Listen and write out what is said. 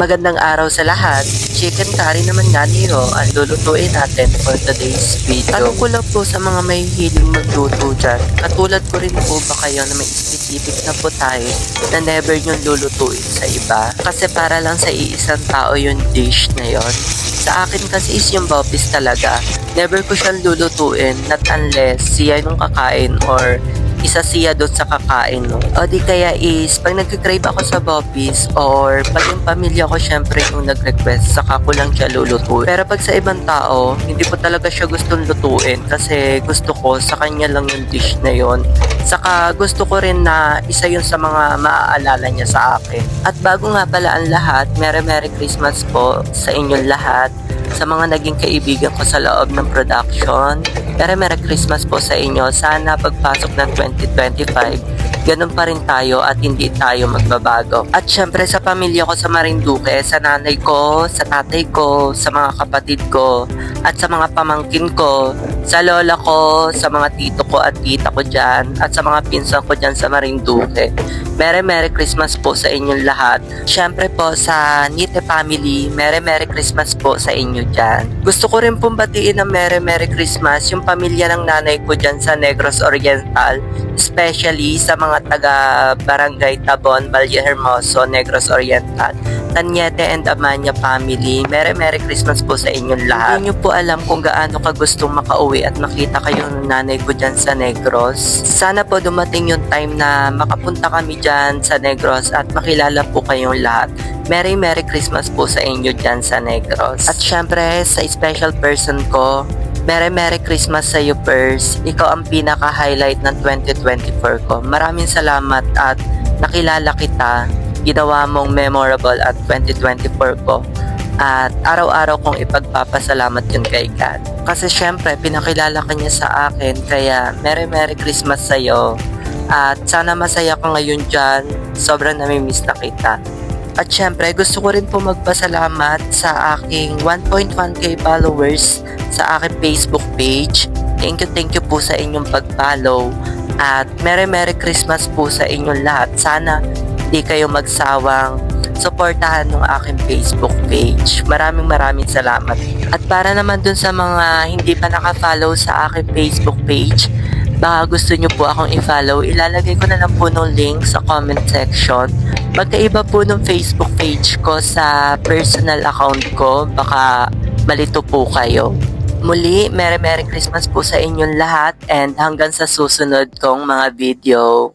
Magandang araw sa lahat. Chicken curry naman nga niyo ang lulutuin natin for today's video. Tanong ko lang po sa mga may hiling magluto dyan. Katulad ko rin po ba kayo na may specific na putahe na never nyo lulutuin sa iba? Kasi para lang sa iisang tao yung dish na yon. Sa akin kasi is yung bopis talaga. Never ko siyang lulutuin not unless siya yung kakain or isa siya doon sa kakain, no? O di kaya is, pag nag-crave ako sa bopis or pag yung pamilya ko syempre yung nag-request, saka ko lang siya lulutuin. Pero pag sa ibang tao, hindi ko talaga siya gustong lutuin kasi gusto ko sa kanya lang yung dish na yon. Saka gusto ko rin na isa yun sa mga maaalala niya sa akin. At bago nga pala ang lahat, Merry Christmas po sa inyong lahat. Sa mga naging kaibigan ko sa loob ng production, Merry Christmas po sa inyo. Sana pagpasok ng 2025, ganun pa rin tayo at hindi tayo magbabago. At syempre sa pamilya ko sa Marinduque, sa nanay ko, sa tatay ko, sa mga kapatid ko, at sa mga pamangkin ko, sa lola ko, sa mga tito ko at tita ko dyan, at sa mga pinsan ko dyan sa Marinduque. Merry Christmas po sa inyong lahat. Syempre po sa Nite family, Merry Christmas po sa inyo dyan. Gusto ko rin pong batiin ng Merry Christmas yung pamilya ng nanay ko dyan sa Negros Oriental, especially sa mga taga Barangay Tabon, Valle Hermoso, Negros Oriental, Tanyete and Amanya family. Merry Christmas po sa inyong lahat. Hindi nyo po alam kung gaano ka gustong makauwi at makita kayo ng nanay ko dyan sa Negros. Sana po dumating yung time na makapunta kami dyan sa Negros at makilala po kayong lahat. Merry Christmas po sa inyo dyan sa Negros. At syempre sa special person ko, Merry Christmas sa iyo, Pers. Ikaw ang pinaka-highlight ng 2024 ko. Maraming salamat at nakilala kita. Ginawa mong memorable at 2024 ko. At araw-araw kong ipagpapasalamat yun kay God. Kasi syempre, pinakilala ka niya sa akin. Kaya Merry Christmas sa iyo. At sana masaya ka ngayon dyan. Sobrang namimiss na kita. At syempre, gusto ko rin po magpasalamat sa aking 1.1k followers sa aking Facebook page. Thank you po sa inyong pag-follow. At Merry Christmas po sa inyong lahat. Sana hindi kayo magsawang suportahan ng aking Facebook page. Maraming salamat. At para naman dun sa mga hindi pa naka-follow sa aking Facebook page, baka gusto nyo po akong i-follow, ilalagay ko na lang po ng link sa comment section. Magkaiba po ng Facebook page ko sa personal account ko, baka malito po kayo. Muli, Merry Christmas po sa inyong lahat and hanggang sa susunod kong mga video.